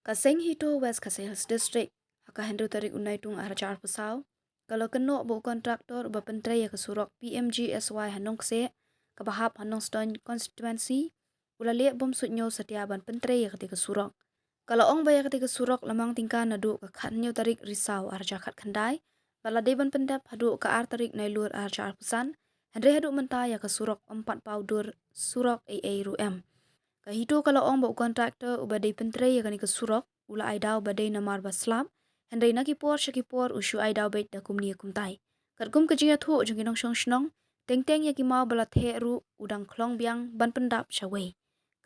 Kaseng hito West Kaseng Hills District haka hendu tarik unai tung arjar pesau kalau keno bu kontraktor ba pentre ya kesurok PMGSY Hanong se kabahap Hanong Stone constituency ulale bom sutnyo setiaban pentre ya ketika surok kalau ong baya ketika surok lamang tingka nadu ka khatnyo tarik risau arjar khat khandai bala deban pendap hadu ka ar tarik nailur arjar pesan Henry hadu mentah ya kesurok 4 paudur surok AA ruem Kahito kalau ong ba kontraktor ubadai pentre ya kani kesurok ula aidau badai namar baslam Henry nakipor syakipor usyu aidau bait da kumni kumtai Karkum kejia thu jungkinong syong shnong teng-teng ya kimau bala theru udang klong biang ban pendap syawei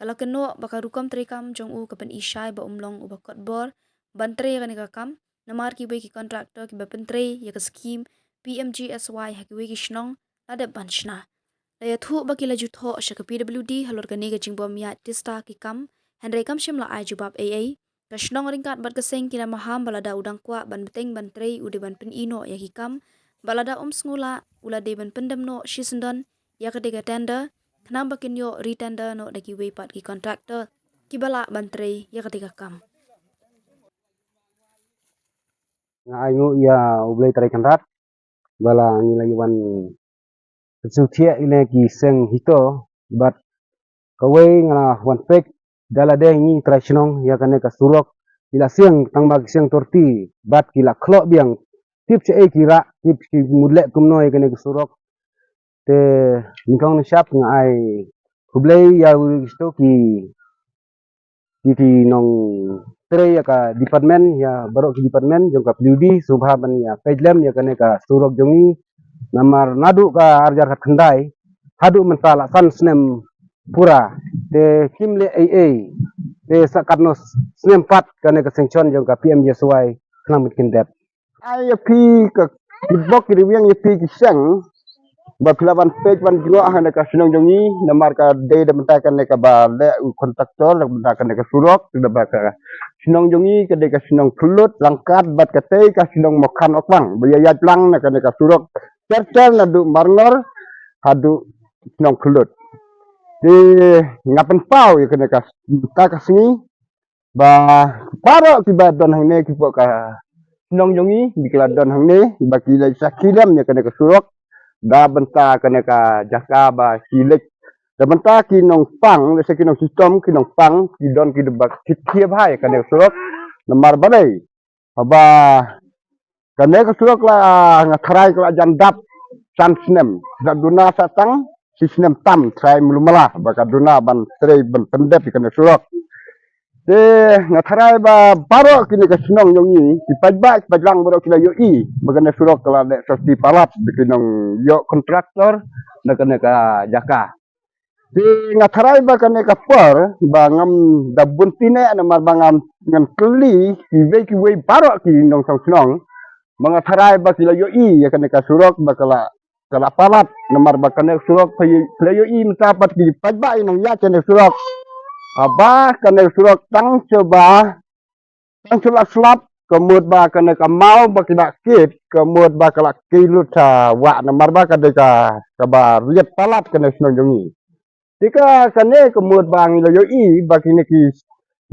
kalau keno baka rukom trikam jong u kapan isyai ba umlong uba kotbor ban tre ya kani kakam namar ki bai ki kontraktor ki ba pentre ya ke skim PMGSY hakiwe ki shnong ladap ban shna Daya thu baki laju tho syaka PWD halor kani ka jingbom ya tista ki kam Henry kam shim la ai jubab AA Kashnong ringkat bat keseng kina maham balada udang kwa ban beteng ban trei ude ban pen ino ya hikam balada skula ula de ban pendem no shisendon ya kedega tender kenam bakin yo retender no daki wepat ki kontraktor ki bala ban trei ya kedega kam Ayu ya ublay tarik kanrat bala nilai wan sutia ile ki seng hito bat kawai ngana wan pek dala de ni tradisional ya kane ka surok ila siang tangbag siang torti bat kila klok biang tip se kira tip ki mudlek kumno ya kane ka surok te nikong na shap nga ai kublay ya wisto ki nong tere ya ka department ya barok ki department jong ka PWD subha ban ya pejlem ya kane ka surok jongi namar nadu ka arjar kat khandai hadu mentala san snem pura de kimle AA de sakatno snem pat kane ka sengchon jong ka PMJSY klang mitkin dep ai pi ka bok ki riwang ya pi ki sang ba pilawan page wan jino hane ka sinong jongi namar ka de de mentakan ne ka ba le kontraktor le mentakan ne ka surok de ba ka sinong jongi ka de ka sinong kulut langkat bat ka te ka sinong mokhan okbang bayayat lang ne ka surok tercer nadu marngor hadu sinong kulut di ngapen pau ya kene ka ta ka singi ba paro ki ba don hang ne ki po ka sinong jongi bikla don hang ne ba ki le sakilam ya kene ka surok da benta kene ka jaka ba silek da benta ki nong pang le se ki nong sistem ki nong pang ki don ki debak ki tie bhai kene surok namar badai aba kene ka surok la ngatharai ka jandap san snem da duna satang sistem tam trai mulumala baka duna ban trei ban pendep kene surok de ngatharai ba baro kini ka sinong yongi si pajba pajlang baro kila yo I bagane surok kala de sosti palat bikinong yo kontraktor na kene ka jaka di ngatharai ba kene ka por ba ngam da buntine ana mar bangam ngan kli ki we baro ki nong song sinong mangatharai ba kila yo I ya kene ka surok ba kala palat namar ba kene surok kila yo I mentapat ki pajba inong ya kene surok aba kene surok tang coba slap kemud ba kene kamau ba kena kit kemud ba kala kilut sa wa namar ba kade ka ba riet palat kene senong jongi tika kene kemud ba ngilo yo I ba kene ki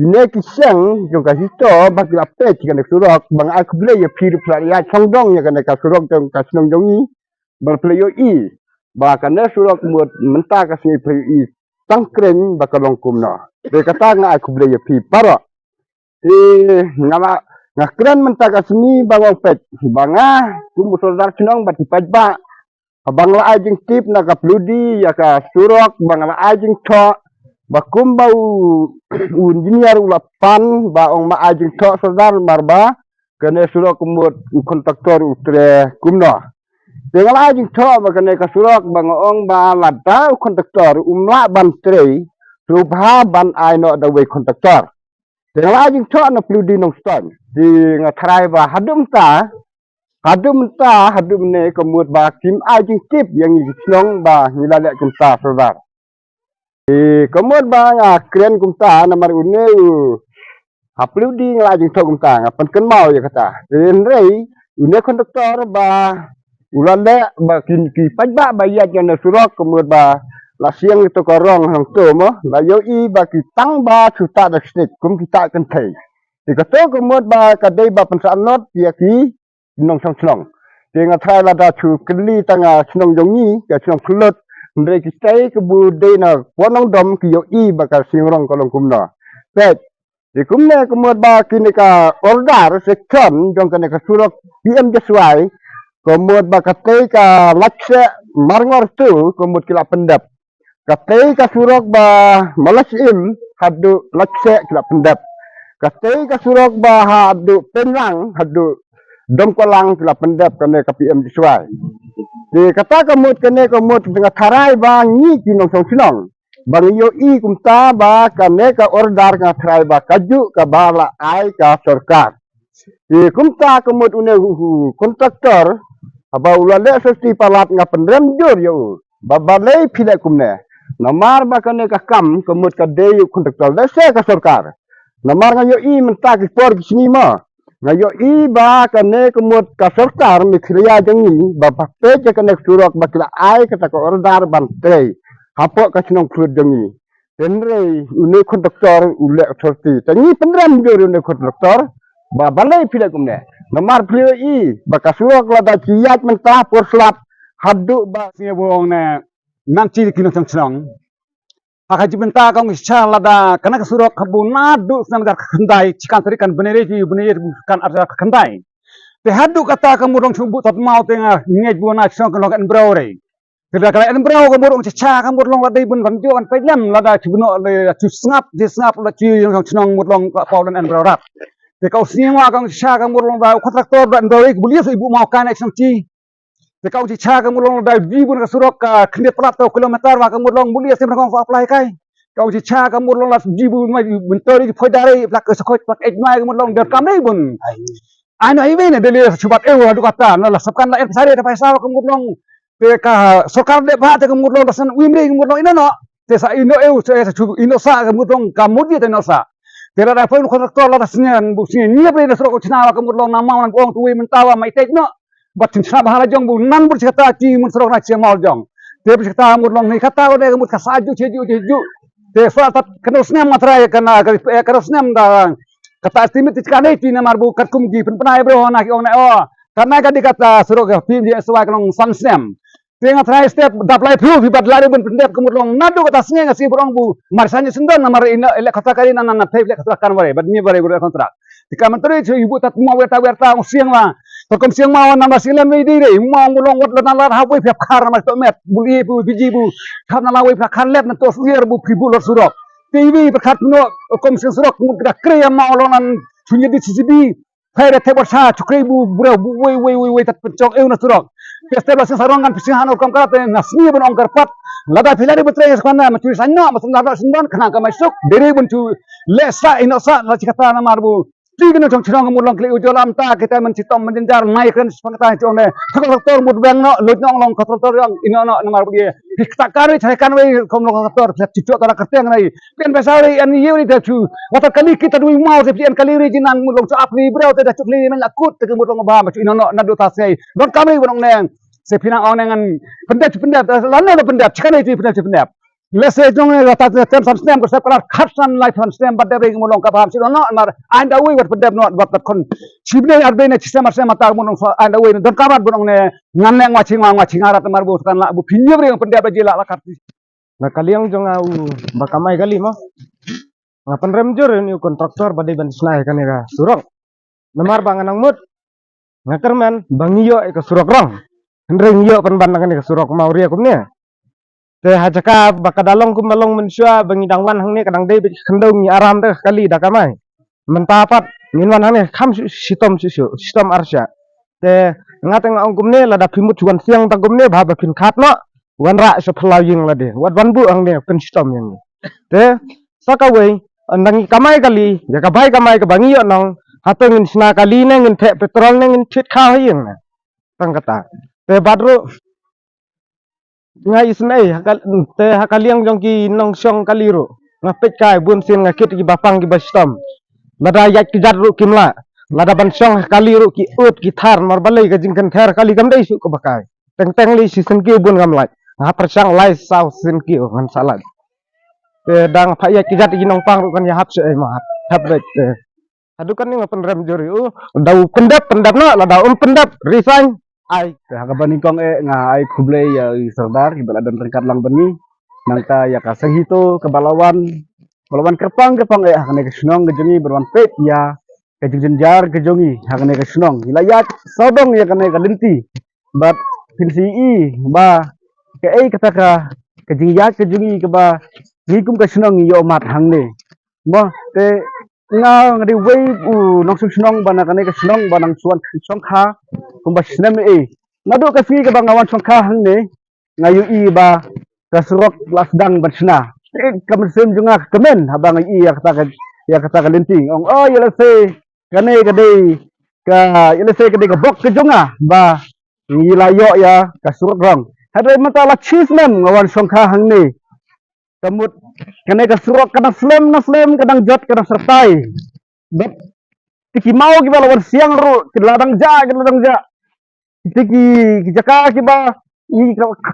ine ki seng jong ka hito ba kila pe kene surok bang aku bele ya piru ya chongdong ya kene ka surok jong ka senong jongi bang ple yo I ba kene surok mud menta ka sini ple I tangkren ba kalong kumno de kata nga aku bele ya pi paro ngama ngakren mentaka seni bangong pet banga kumu saudara senong bati pajba bangla ajing tip na kapludi ya ka surok bangla ajing tho bakum bau engineer ulapan baong ma ajing tho saudara marba kene surok kumut kontraktor utre kumno dengan ajing tho makane ka surok bangong ba lada kontraktor umla ban trei subha ban aino da we kontraktor dengan ajing tho na pludi nong ston di ngatrai ba hadum ne kemud ba kim ajing tip yang nong ba ngilale kumta saudara di kemud ba kren kumta namar une hapludi ngalajing tho kumta ngapan ken mau ya kata den rei une kontraktor ba ulale ba ki pajba ba ya jana surok kemud ba la siang itu korong hang tu mo la yo I ba ki tang ba chuta da stik kum kita kan thei ti ka to ko mod ba ka dei ba pan sa not ya ki nong song slong ti nga thai la da chu kli tanga snong jong ni ka snong klot ndre ki stay ke bu dei na wonong dom ki yo I ba ka singrong kolong kum na pet di kumne kumod ba kini ka ordar section jong kene ka surok PM Jeswai kumod ba katay ka lakse marngor tu kumod kila pendap katay ka surok ba malasim hadu lakse kila pendap katay ka surok ba hadu penrang hadu dongkolang kila pendap kene ka PM Jeswai di kata kumod tengah tarai ba ni kinong song sinong bang yo I kumta ba kane ka ordar ka try ba kaju ka bala ai ka sarkar di kumta kumut une kontraktor aba ulale sesti palat nga pendrem jur yo ba balai pile kumne namar ba kane ka kam kumut ka deyu kontraktor lese ka sarkar namar nga yo I menta ki por kisni ma nga yo I ba kane kumut ka sarkar mi kriya jangi ba pakte kane surok ba kila ai kata ka ordar bantai hapo ka sinong fruit jangi tenre une kontraktor ule authority tangi pendram jor une kontraktor ba balai pile kumne namar pile I ba kasuak la da kiat mentah por slap hadu ba sini buong ne nanti kino tang haka jibenta kang isha lada kana kasurok kabuna du sang dar kandai cikan tari kan benere kan arja kandai te hadu kata kamu dong sumbu tot mau tenga ngej buana song kan lokan brore tidak kala en brau kamu dong cica kamu dong ladai bun kan jo kan pelam lada cibuno le sngap la ci yang snong mudlong ka paulan en brau rap te kau singa kang isha kamu dong da kontraktor dan brore bulias ibu mau kan ek ci te kau cica kamu dong da bibun kasurok ka kne prato kilometer wa kamu dong bulias tem kang apply kai kau cica kamu dong la jibu mai bentori phoidare plak sekoi plak ek mai kamu dong der kamai bun ano ibe ne dele subat ewa du kata na la sabkan la sare da paisa kamu dong te ka sokar de ba te kamu dong dasan wimre kamu dong ino te sa ino eu se ino sa kamu dong kamu dia te no sa te la da pun kontraktor la dasnya bu sini nia bre da soro china kamu dong nama nan bong tuwe mentawa mai tek no bat china bahala jong bu nan bur chata ti mun soro na chemal jong te bur chata kamu dong ni kata ko de kamu ka saju cheju te so tat kano snem matra kana kano snem da kata estimate tikane ti na marbu katkum gi penai bro na ki ong na o karena kan dikata suruh ke film dia sesuai dengan sunstem tengah try step daplai proof ibat lari ben pendep kemurlong nadu kata senga ngasi borong bu marsanya sendan namar ina ele kata kali nana na tape kata kan bare bad ni bare guru kontrak tika menteri ibu tat mau werta siang lah tokom siang mau nama silam ni dire mau mulong wat lana lar hawe pep khar mas to met buli bu biji bu khana lawe pep khan let na to suyer bu pribu lor surok TV berkat no komisi surok mudah kriya maolonan sunyi di CCB Fere tebor sa chukri bu bro bu wei tat pencok eu na surok peste basa sarongan pisihan okam karate nasni bon ongkar pat lada filari betre skana macuri sanno masam lada sindon khana ka masuk dere buncu lesa inosa la cikata na marbu tigno chong chirong mulong kli ujolam ta kita mencitom menjenjar naikkan sepangata chong ne kontraktor mud bang no lojong long kontraktor yang inono na marbu dia diktakari caikan wei kom kontraktor cicok tara kerteng nai pian besari an yeuni da chu watar kali kita dui mau sepian kali rijinan mulong so apni brau te da chukli men lakut te mulong ba macu inono na do tasai don kami bonong neng sepinang on dengan pendap lana lo pendap cikan itu pendap lese jong ne ta tem stem ko separar khatsan life stem badde be mulong ka baham sino no mar anda wi wat pendap no wat kon chibne arbe ne sistem mata mulong anda wi don kamat bonong ne ngan ngwaching arat mar bu kan la bu pinye bre pendap jela la kat na kaliang jong au bakamai kali mo ngapan rem jor ni kontraktor badai ban snai kan ya surok namar banganang mut ngakerman bangiyo ka surok rong hendreng yo pan ban kan ka surok mauria kumne te hajaka bakadalong kumalong mensua bangidang wan hang ni kadang dei khendong ni aram te kali dakamai mentapat minwan hang ni kham sistem arsya te ngateng ong kumne lada pimut juan siang tagumne babakin khatno wan ra so playing lade wat wan bu ang ne pen sistem yang ni te sakawei andang kamai kali ya kabai kamai ka bangi yo nong hatengin sna kali ne ngin pe petrol ne ngin thit kha hiang na tang kata te badru ngai isnai te hakaliang jongki nong syong kaliro ngapet kai bun sin ngakit ki bapang ki bastam lada yak ki jadru kimla lada ban syong kaliro ki ut ki thar marbalai ka jingkan thar kali kam dai su ko bakai teng li season ki bun gamlai nga persang lai sau sin ki ngan salat te dang pha ya kijat ginong pang ru kan ya hap se ma hap ret adu kan ni ngapan rem jori dau pendap na la dau pendap resign ai Hakabaning kong nga ay kublay ya serdar ibaladan ringkat lang bani nangta ya kasang hito balawan kerpang hakane kesunong gejongi berwan pet ya kejengjar kejongi hakane kesunong ilayat sodong ya kane kalinti bat pinsi ba ke kata ka kejengya kejongi ke ba ngikum kesunong yo mat hangne mo te nga ngadi wei nong sunong bana kane kesunong banang suan songkha kumba sinem nadu kasi ka bang awan songkha hangne ngayu ba kasurok lasdang bansna kamesim junga kemen habang ya kata kalinting ong yala se kane kade yala se kade ka bok ke junga ba ngilayo ya kasurok rong hadai mata la chismem awan songkha hangne kamut kane kasurok kadang flem kadang jot kadang sertai bet tiki mau ki lawan siang ru ladang ja tiki jaka ki ba i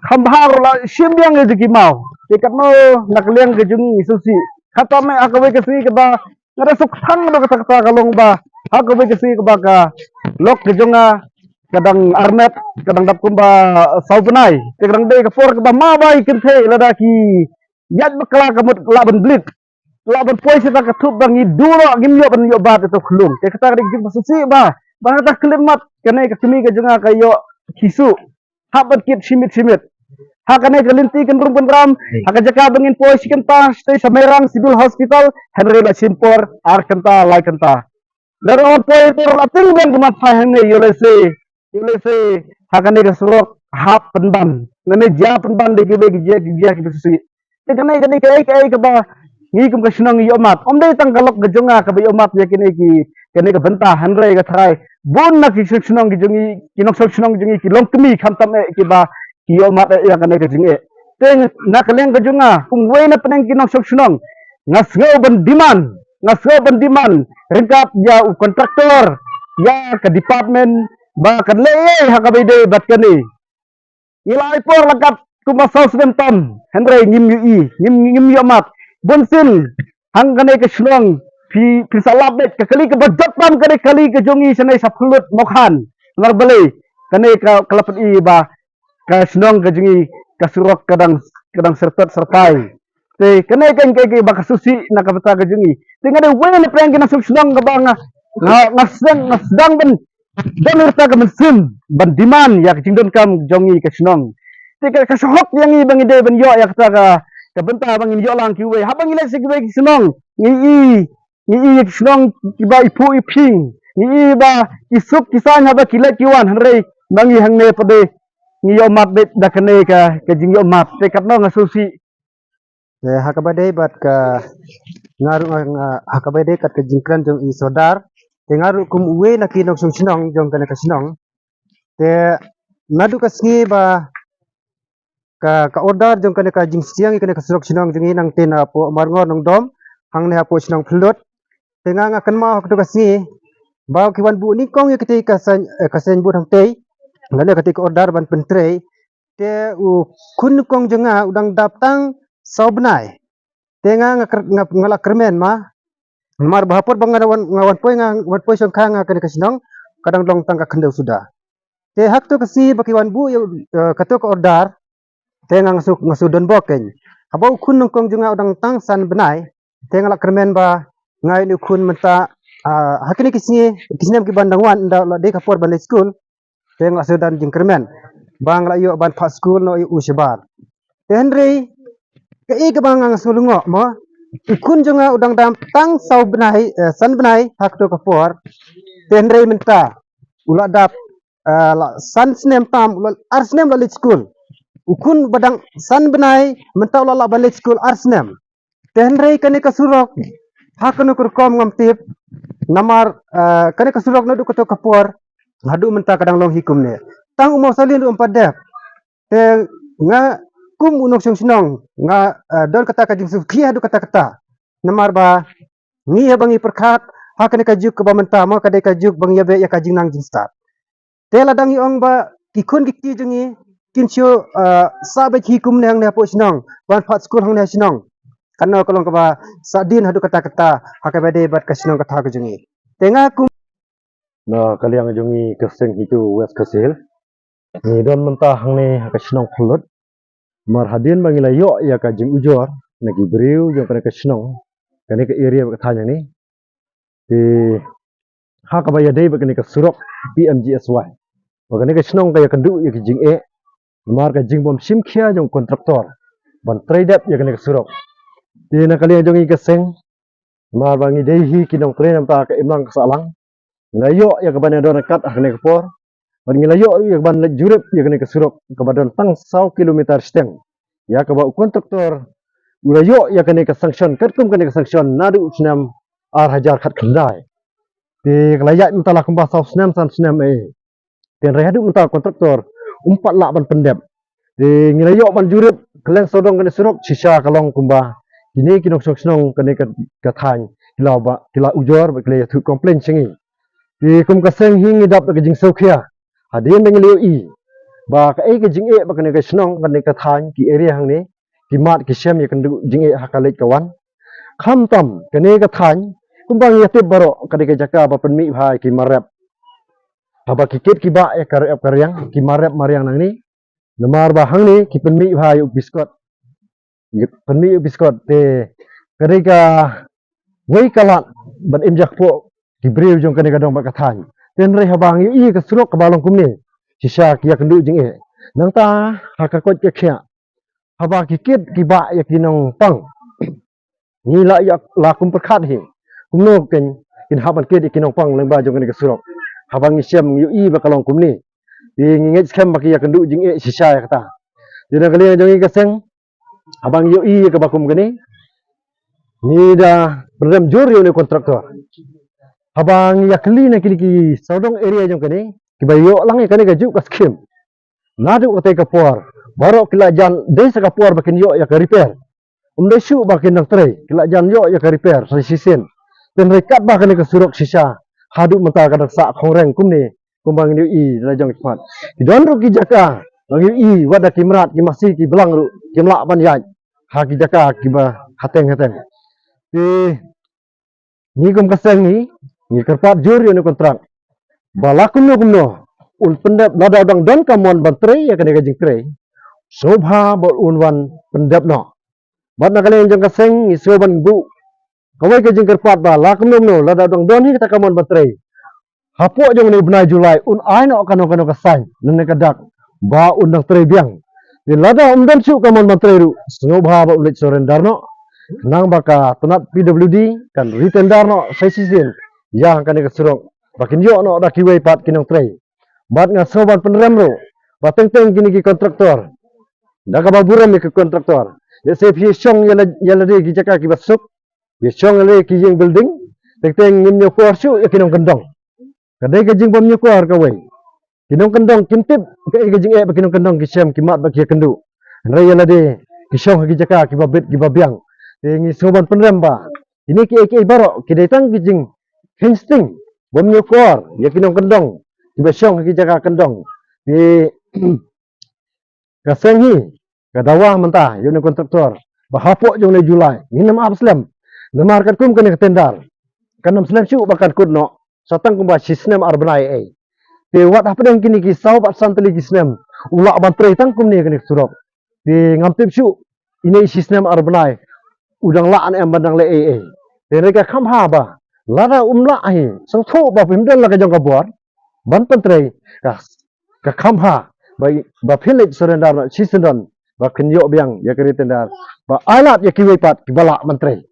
khambhar la shimbiang ge ki mau tikat no nakliang ge jungi susi khata me akawe ke si ke ba ngara suk thang do kata kata kalong ba akawe ke si ke ba ka lok ge junga kadang armet kadang dap kumba saubenai kadang de ke por ke ba ma bai kin the lada ki yat bakla kamut laban blit laban poi sita ka thup bang i duro gim yo ban yo ba to khulung ke kata ge jing susi ba ta klimat kene ke kemi ke junga kayo kisu habat kit simit hakane galinti kan rum ram haka jaka bangin poi sikenta stay samerang civil hospital henry la simpor ar kenta lai kenta daro poi to la ting ben kumat fahane yolese hakane ke surok hap penban ngene ja penban de ke ge susi te kane ke ba ngi kum kesenang yo mat om dei tang galok gejonga ka yo mat ya kene ke benta hanre ga thai bon na ki kesenang gejongi kinok kesenang gejongi ki long kemi khantam ki ba ki yo mat ya kene ke jinge te na kaleng gejonga kum we na peneng kinok kesenang ngasgo ban diman ringkap ya kontraktor ya ke department ba kan le ha ka bede bat kene ilai por lakat kumasau sebentam hanre ngim yo mat bonsin hang kane ke shlong pi salabet ke kali ke bajatan kali ke jongi senai saplut mokhan narbale kane ka kalapet ba ka shlong ke jongi ka surok kadang sertai te kane kan ke ba kasusi na kapata ke jongi te ngade wen preng ke na shlong ke banga ngasdang ben dan urta ke mensim ban diman ya jingdon kam jongi ke shlong te ka sohok yang i bangide ben yo ya kata ka kabenta bangin yo lang kiwe habang ila sigwe kisnong ni kisnong kiba ipu iping ni ba isuk kisan haba kila kiwan hanre bangi hangne pade ni yo mat bet dakane ka jing yo mat te katno ngasusi hakabade bat ka ngaru hakabade kat jingkran jong i sodar te ngaru kum uwe na kinok sinong jong kana kasinong te nadu kasngi ba ka order jong kana ka jing siang kana ka surok sinong jong nang tena po marngor nong dom hang ne apo sinong phlot tenga nga kan ma hok to kasngi ba kiwan bu ni kong yakte ka sen bu hang tei ngane ka order ban pentre te u kun kong jonga udang daptang sobnai tenga ngala kermen ma mar bahapor ngawan poi songkha nga kana kasinong kadang long tang ka khendau sudah te hak to kasi bakiwan bu kato ka order tenga ngasu don bokeng habau kun nongkong junga udang tang san benai tenga la kermen ba ngai ni kun menta hakini kisnem ki bandang wan nda la de kapor ban school tenga sudan jing kermen bang la yo ban pa school no u sebar te henry ke ke bang ngasulungo mo kun junga udang dam tang sau benai san benai hak to kapor te henry menta ula dap san snem tam ar snem la school ukun badang san benai mentau lala balik school arsnem tenrei kane kasurok hakanu kurkom ngam tip namar kane kasurok nadu koto kapor ngadu menta kadang long hikum ne tang umau salin padep te nga kum unok sinong nga don kata kajing kia du kata namar ba ni bangi perkhat hakane kajuk ke bamenta mo kadai kajuk bang yabe ya kajing nang jing start te ladang ong ba kikun kiki jungi kincio sabe ki kum nang ne po sinong ban phat school hang ne sinong kanno kolong ka sadin hadu kata-kata hakabade bat ka sinong kata ka jungi tenga kum na kaliang jongi keseng hitu west kasil ni don mentah hang ni ka sinong phulut mar hadin bangila yo ya ka jing ujor nagi briu jong ka sinong kani ka area ka thanya ni ti ha ka baya dei ba kani ka surok PMGSY ba kani ka sinong ka ya kandu ya ki jing e mar ka jing bom sim khia jong kontraktor ban trade ya kani ka surok ti na kaliang jongi keseng mar bangi dei hi kinong train am ta ka imlang ka salang ngayo ya kabane don kat akne kapor ban ngayo ya ban jurep ya kene kesurok kabadon tang 100 kilometer steng ya kaba kontraktor ngayo ya kene ke sanction katkum kene ke sanction nadu snam ar hajar khat khandai ti kelayak mentala kumba sau snam san snam ten rehadu mental kontraktor umpat lak ban pendep ti ngayo ban jurep keleng sodong kene surok sisa kalong kumba ini kinong snong kene ke thany kila ujor kila thu komplain chingi di kum kaseng hingi dap ke jing saukhia hadin beng liu i ba ka ke jing e ba kane ka snong kane ka than ki area hang ni ki mat ki shem ye kan jing e hakalet kawan kham tam kane ka than kum bang ye tip baro kane ka jaka ba pen mi bhai ki marap aba ki ket ki ba e kar karyang ki marap maryang nang ni namar ba hang ni ki pen mi bhai biskot pen mi biskot te kane ka wei kalat ban imjak po ki brew jong kane kadong bakathan ten re habang yu i ka surok ka balong kumni sisa ki ya kendu jing e nang ta ha ka kot ke khia haba ki kit ki ba ya kinong pang ni la ya la kum perkhat hi kumno ken kin haban ke kinong pang leng ba jong kane ka surok habang isem yu i ba kalong kumni di nginget skem ba ki ya kendu jing e sisa ya kata dina kali jong i ka seng habang yu i ka bakum kani ni da program jor yo ne kontraktor habang yakli na kini saudong area jong kani kibayo lang kani ka juk ka skim nadu ka ka por baro kila jan desa ka por bakin yo ya ka repair umde shu bakin nang tre kila jan yo ya ka repair sa sisin ten rekat ba kani ka surok sisa hadu menta ka sa khoreng kumni kumbang ni i la jong smat don ru ki jaka bang i wada kimrat ki masih ki belang ru kimla ban yaj ha ki jaka ki ba hateng hateng ni kum kaseng ni kerpat jur yo ni kontrak bala kumno un pendap lada dang don kamon bantre ya kene gajing tre sobha bol unwan pendap no bat na kalen jang kaseng ni soban bu kawai gajing kerpat bala kumno lada dang don hi kata kamon bantre hapo jong ni benai julai un ai no kano kasang nene kadak ba un dang tre biang ni lada umdan su kamon bantre ru sobha ba ulit surrender no nang baka tunat PWD kan retender no sesisin yang kan kesurok bakin yo no da kiwei pat kinong trei bat nga soban penrem ro bateng teng kini ki kontraktor da ka baburam ke kontraktor de se phi song yala de ki jaka ki basuk ye song le ki jing building teng teng ngim nyo por su ya kinong kendong kadai ka jing bom nyo por ka wei kinong kendong kintip ka jing e bakinong kendong ki sem ki mat ba ki kendu re yala de ki song ki jaka ki babet ki babyang tengi soban penrem ba ini ki baro ki datang ki jing insting bom nyokor ya kinong kendong ibasong ki jaga kendong di kasenghi kadawa mentah yo ne kontraktor bahapok jong ne julai ni nam abslem namar kat kum kene tendar kanam slem su bakan kudno satang kum ba sistem arbanai te wat apa deng kini ki sau bat santeli ki snem ula bantre tang kum ne kene surok di ngamtip su ini sistem arbanai udang laan em bandang le te reka kham ha ba lada umla ahi sang tho ba pimden la ka jong ka bor ban pentre ka kham ha ba philet surrender si sendon ba khnyo biang ya kri tendar ba alat ya kiwei pat ki bala mantre